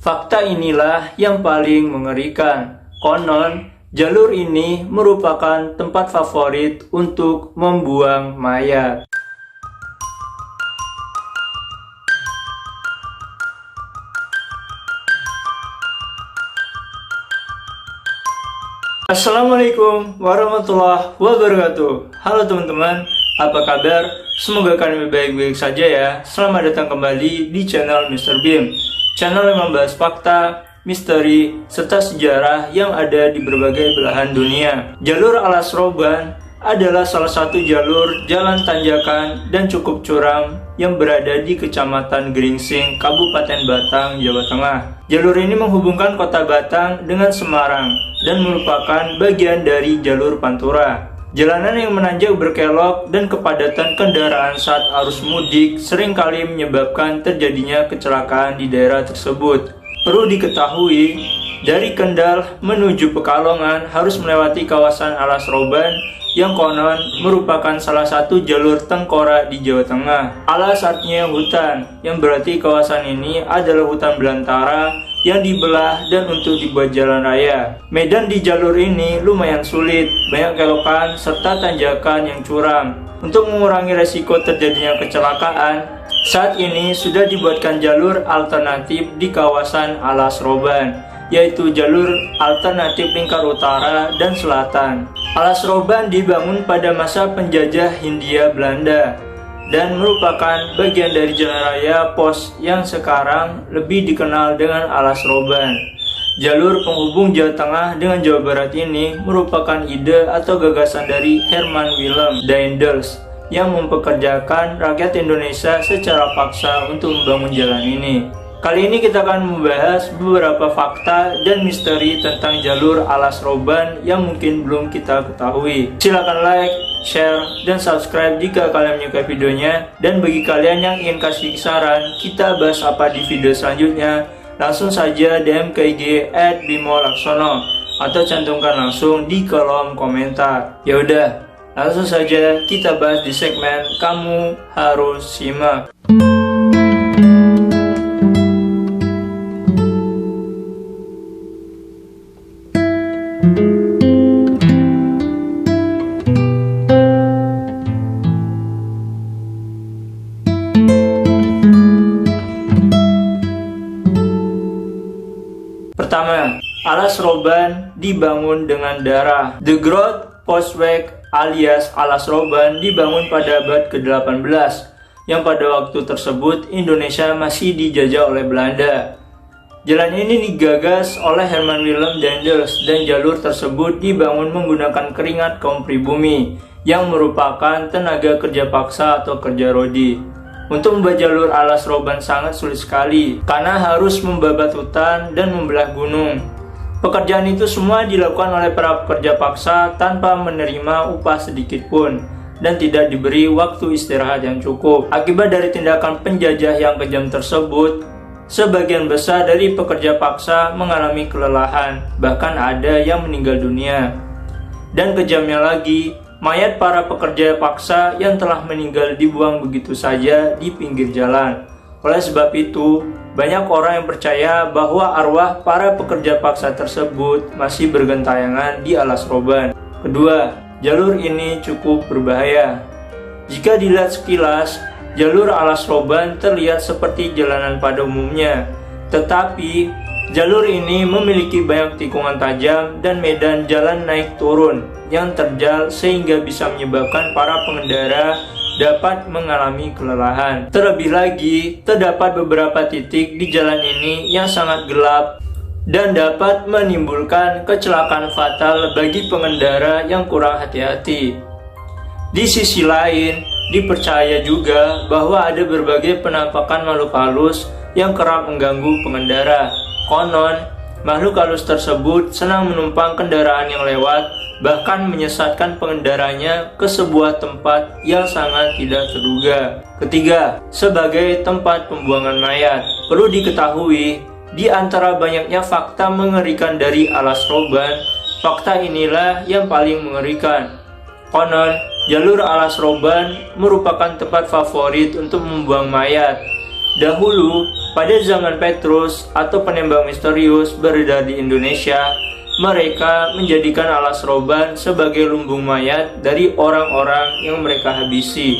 Fakta inilah yang paling mengerikan. Konon, jalur ini merupakan tempat favorit untuk membuang mayat. Assalamualaikum warahmatullahi wabarakatuh. Halo teman-teman, apa kabar? Semoga kalian baik-baik saja ya. Selamat datang kembali di channel Mr. Beam, channel yang membahas fakta, misteri, serta sejarah yang ada di berbagai belahan dunia. Jalur Alas Roban adalah salah satu jalur jalan tanjakan dan cukup curam yang berada di Kecamatan Gringsing, Kabupaten Batang, Jawa Tengah. Jalur ini menghubungkan kota Batang dengan Semarang dan merupakan bagian dari jalur Pantura. Jalanan yang menanjak berkelok dan kepadatan kendaraan saat arus mudik seringkali menyebabkan terjadinya kecelakaan di daerah tersebut. Perlu diketahui, dari Kendal menuju Pekalongan harus melewati kawasan Alas Roban yang konon merupakan salah satu jalur tengkorak di Jawa Tengah. Alas artinya hutan, yang berarti kawasan ini adalah hutan belantara yang dibelah dan untuk dibuat jalan raya. Medan di jalur ini lumayan sulit, banyak kelokan serta tanjakan yang curam. Untuk mengurangi resiko terjadinya kecelakaan, saat ini sudah dibuatkan jalur alternatif di kawasan Alas Roban, yaitu jalur alternatif lingkar utara dan selatan. Alas Roban dibangun pada masa penjajah Hindia Belanda dan merupakan bagian dari jalan raya pos yang sekarang lebih dikenal dengan Alas Roban. Jalur penghubung Jawa Tengah dengan Jawa Barat ini merupakan ide atau gagasan dari Herman Willem Daendels yang mempekerjakan rakyat Indonesia secara paksa untuk membangun jalan ini. Kali ini kita akan membahas beberapa fakta dan misteri tentang jalur Alas Roban yang mungkin belum kita ketahui. Silahkan like, share, dan subscribe jika kalian menyukai videonya. Dan bagi kalian yang ingin kasih saran kita bahas apa di video selanjutnya, langsung saja DM ke IG @bimolaksono atau cantumkan langsung di kolom komentar. Ya udah, langsung saja kita bahas di segmen Kamu Harus Simak. Pertama, Alas Roban dibangun dengan darah. The Groot Postweg alias Alas Roban dibangun pada abad ke-18, yang pada waktu tersebut Indonesia masih dijajah oleh Belanda. Jalan ini digagas oleh Herman Willem Daendels dan jalur tersebut dibangun menggunakan keringat kaum pribumi yang merupakan tenaga kerja paksa atau kerja rodi. Untuk membuat jalur Alas Roban sangat sulit sekali karena harus membabat hutan dan membelah gunung. Pekerjaan itu semua dilakukan oleh para pekerja paksa tanpa menerima upah sedikit pun dan tidak diberi waktu istirahat yang cukup. Akibat dari tindakan penjajah yang kejam tersebut, sebagian besar dari pekerja paksa mengalami kelelahan, bahkan ada yang meninggal dunia. Dan kejamnya lagi, mayat para pekerja paksa yang telah meninggal dibuang begitu saja di pinggir jalan. Oleh sebab itu, banyak orang yang percaya bahwa arwah para pekerja paksa tersebut masih bergentayangan di Alas Roban. Kedua, jalur ini cukup berbahaya. Jika dilihat sekilas, jalur Alas Roban terlihat seperti jalanan pada umumnya. Tetapi, jalur ini memiliki banyak tikungan tajam dan medan jalan naik turun yang terjal sehingga bisa menyebabkan para pengendara dapat mengalami kelelahan. Terlebih lagi, terdapat beberapa titik di jalan ini yang sangat gelap dan dapat menimbulkan kecelakaan fatal bagi pengendara yang kurang hati-hati. Di sisi lain, dipercaya juga bahwa ada berbagai penampakan makhluk halus yang kerap mengganggu pengendara. Konon, makhluk halus tersebut senang menumpang kendaraan yang lewat, bahkan menyesatkan pengendaranya ke sebuah tempat yang sangat tidak terduga. Ketiga, sebagai tempat pembuangan mayat. Perlu diketahui, di antara banyaknya fakta mengerikan dari Alas Roban, fakta inilah yang paling mengerikan. Konon, jalur Alas Roban merupakan tempat favorit untuk membuang mayat. Dahulu, pada zaman Petrus atau penembak misterius beredar di Indonesia, mereka menjadikan alas roban sebagai lumbung mayat dari orang-orang yang mereka habisi.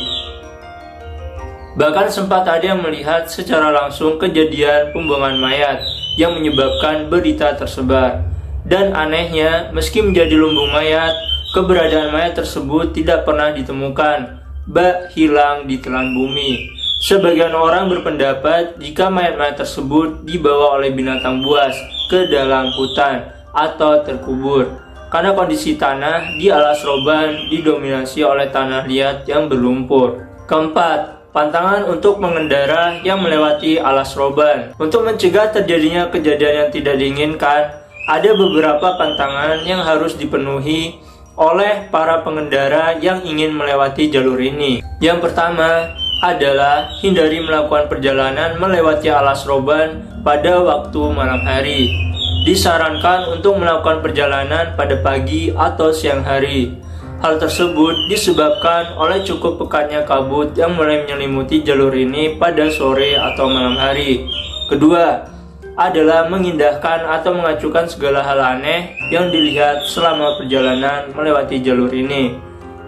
Bahkan sempat ada yang melihat secara langsung kejadian pembuangan mayat yang menyebabkan berita tersebar. Dan anehnya, meski menjadi lumbung mayat, keberadaan mayat tersebut tidak pernah ditemukan, bak hilang di telan bumi. Sebagian orang berpendapat jika mayat-mayat tersebut dibawa oleh binatang buas ke dalam hutan atau terkubur, karena kondisi tanah di alas roban didominasi oleh tanah liat yang berlumpur. Keempat, pantangan untuk pengendara yang melewati alas roban. Untuk mencegah terjadinya kejadian yang tidak diinginkan, ada beberapa pantangan yang harus dipenuhi oleh para pengendara yang ingin melewati jalur ini. Yang pertama adalah hindari melakukan perjalanan melewati alas roban pada waktu malam hari. Disarankan untuk melakukan perjalanan pada pagi atau siang hari. Hal tersebut disebabkan oleh cukup pekatnya kabut yang mulai menyelimuti jalur ini pada sore atau malam hari. Kedua adalah mengindahkan atau mengacukan segala hal aneh yang dilihat selama perjalanan melewati jalur ini.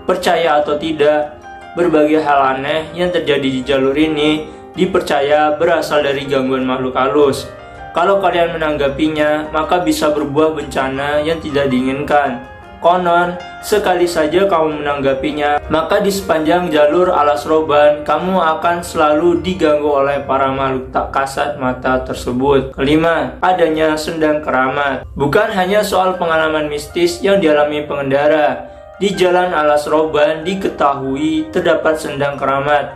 Percaya atau tidak, berbagai hal aneh yang terjadi di jalur ini dipercaya berasal dari gangguan makhluk halus. Kalau kalian menanggapinya, maka bisa berbuah bencana yang tidak diinginkan. Konon, sekali saja kamu menanggapinya, maka di sepanjang jalur alas roban, kamu akan selalu diganggu oleh para makhluk tak kasat mata tersebut. Kelima, adanya sendang keramat. Bukan hanya soal pengalaman mistis yang dialami pengendara. Di jalan alas roban diketahui terdapat sendang keramat.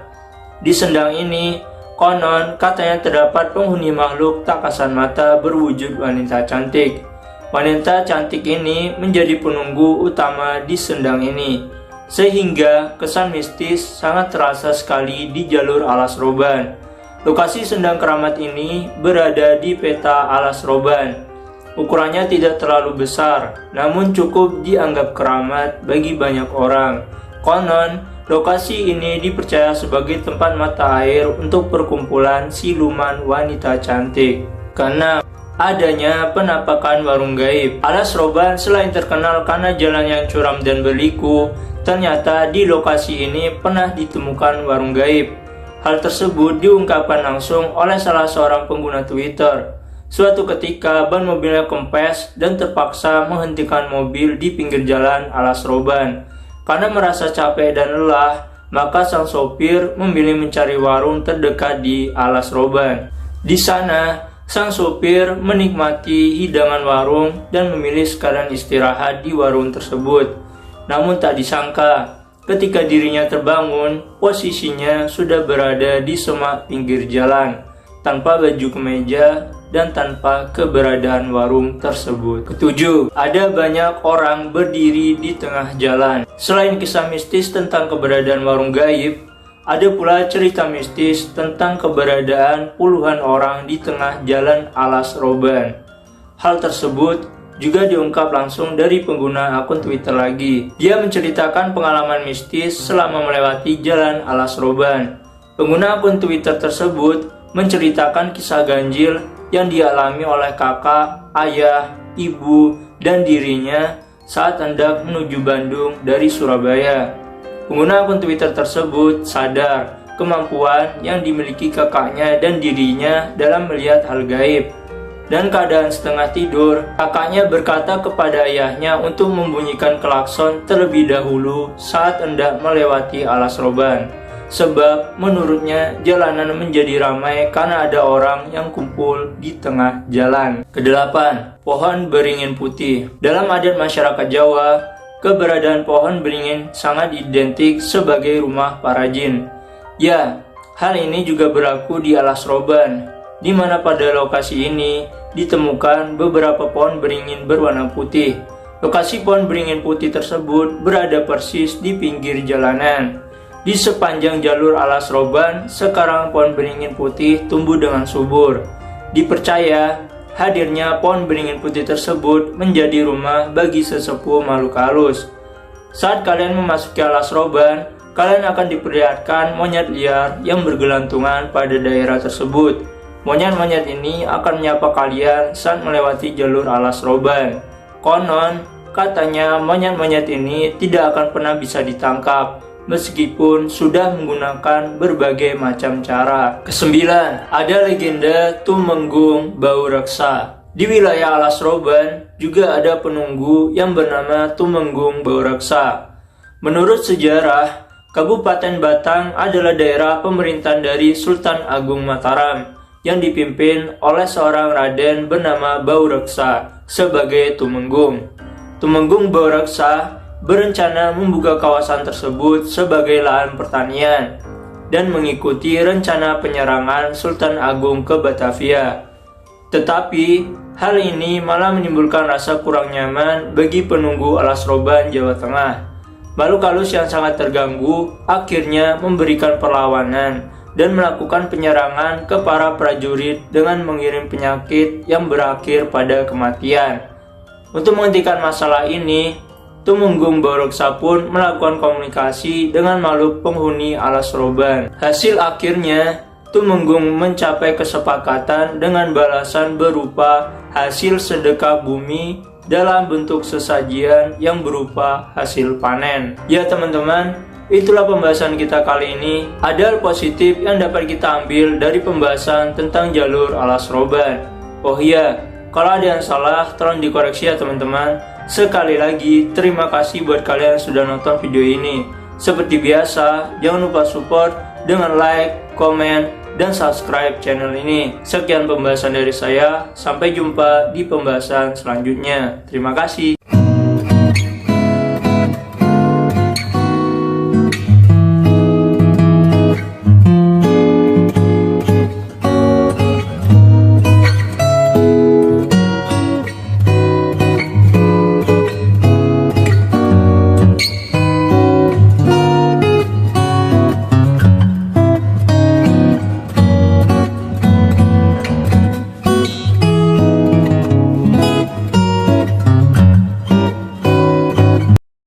Di sendang ini, konon katanya terdapat penghuni makhluk tak kasat mata berwujud wanita cantik. Wanita cantik ini menjadi penunggu utama di sendang ini, sehingga kesan mistis sangat terasa sekali di jalur alas roban. Lokasi sendang keramat ini berada di peta alas roban. Ukurannya tidak terlalu besar, namun cukup dianggap keramat bagi banyak orang. Konon, lokasi ini dipercaya sebagai tempat mata air untuk perkumpulan siluman wanita cantik. Keenam, adanya penampakan warung gaib. Alas roban selain terkenal karena jalan yang curam dan berliku, ternyata di lokasi ini pernah ditemukan warung gaib. Hal tersebut diungkapkan langsung oleh salah seorang pengguna Twitter. Suatu ketika ban mobilnya kempes dan terpaksa menghentikan mobil di pinggir jalan alas roban. Karena merasa capek dan lelah, maka sang sopir memilih mencari warung terdekat di alas roban. Di sana, sang sopir menikmati hidangan warung dan memilih sekalian istirahat di warung tersebut. Namun tak disangka, ketika dirinya terbangun, posisinya sudah berada di semak pinggir jalan, tanpa baju kemeja dan tanpa keberadaan warung tersebut. Ketujuh, ada banyak orang berdiri di tengah jalan. Selain kisah mistis tentang keberadaan warung gaib, ada pula cerita mistis tentang keberadaan puluhan orang di tengah jalan alas roban. Hal tersebut juga diungkap langsung dari pengguna akun Twitter lagi. Dia menceritakan pengalaman mistis selama melewati jalan alas roban. Pengguna akun Twitter tersebut menceritakan kisah ganjil yang dialami oleh kakak, ayah, ibu, dan dirinya saat hendak menuju Bandung dari Surabaya. Pengguna akun Twitter tersebut sadar kemampuan yang dimiliki kakaknya dan dirinya dalam melihat hal gaib. Dan keadaan setengah tidur, kakaknya berkata kepada ayahnya untuk membunyikan klakson terlebih dahulu saat hendak melewati alas roban. Sebab menurutnya jalanan menjadi ramai karena ada orang yang kumpul di tengah jalan. Kedelapan, pohon beringin putih. Dalam adat masyarakat Jawa, keberadaan pohon beringin sangat identik sebagai rumah para jin. Ya, hal ini juga berlaku di alas roban, di mana pada lokasi ini ditemukan beberapa pohon beringin berwarna putih. Lokasi pohon beringin putih tersebut berada persis di pinggir jalanan. Di sepanjang jalur alas roban, sekarang pohon beringin putih tumbuh dengan subur. Dipercaya, hadirnya pohon beringin putih tersebut menjadi rumah bagi sesepuh makhluk halus. Saat kalian memasuki alas roban, kalian akan diperlihatkan monyet liar yang bergelantungan pada daerah tersebut. Monyet-monyet ini akan menyapa kalian saat melewati jalur alas roban. Konon, katanya monyet-monyet ini tidak akan pernah bisa ditangkap, meskipun sudah menggunakan berbagai macam cara. Kesembilan, ada legenda Tumenggung Bau Reksa. Di wilayah alas roban juga ada penunggu yang bernama Tumenggung Bau Reksa. Menurut sejarah, Kabupaten Batang adalah daerah pemerintahan dari Sultan Agung Mataram yang dipimpin oleh seorang raden bernama Bau Reksa sebagai Tumenggung. Tumenggung Bau Reksa berencana membuka kawasan tersebut sebagai lahan pertanian dan mengikuti rencana penyerangan Sultan Agung ke Batavia. Tetapi, hal ini malah menimbulkan rasa kurang nyaman bagi penunggu alas roban Jawa Tengah. Makhluk halus yang sangat terganggu akhirnya memberikan perlawanan dan melakukan penyerangan ke para prajurit dengan mengirim penyakit yang berakhir pada kematian. Untuk menghentikan masalah ini, Tumenggung Bau Reksa pun melakukan komunikasi dengan makhluk penghuni alas roban. Hasil akhirnya, Tumenggung mencapai kesepakatan dengan balasan berupa hasil sedekah bumi dalam bentuk sesajian yang berupa hasil panen. Ya teman-teman, itulah pembahasan kita kali ini. Ada hal positif yang dapat kita ambil dari pembahasan tentang jalur alas roban. Oh iya, kalau ada yang salah tolong dikoreksi ya teman-teman. Sekali lagi, terima kasih buat kalian yang sudah nonton video ini. Seperti biasa, jangan lupa support dengan like, komen, dan subscribe channel ini. Sekian pembahasan dari saya, sampai jumpa di pembahasan selanjutnya. Terima kasih.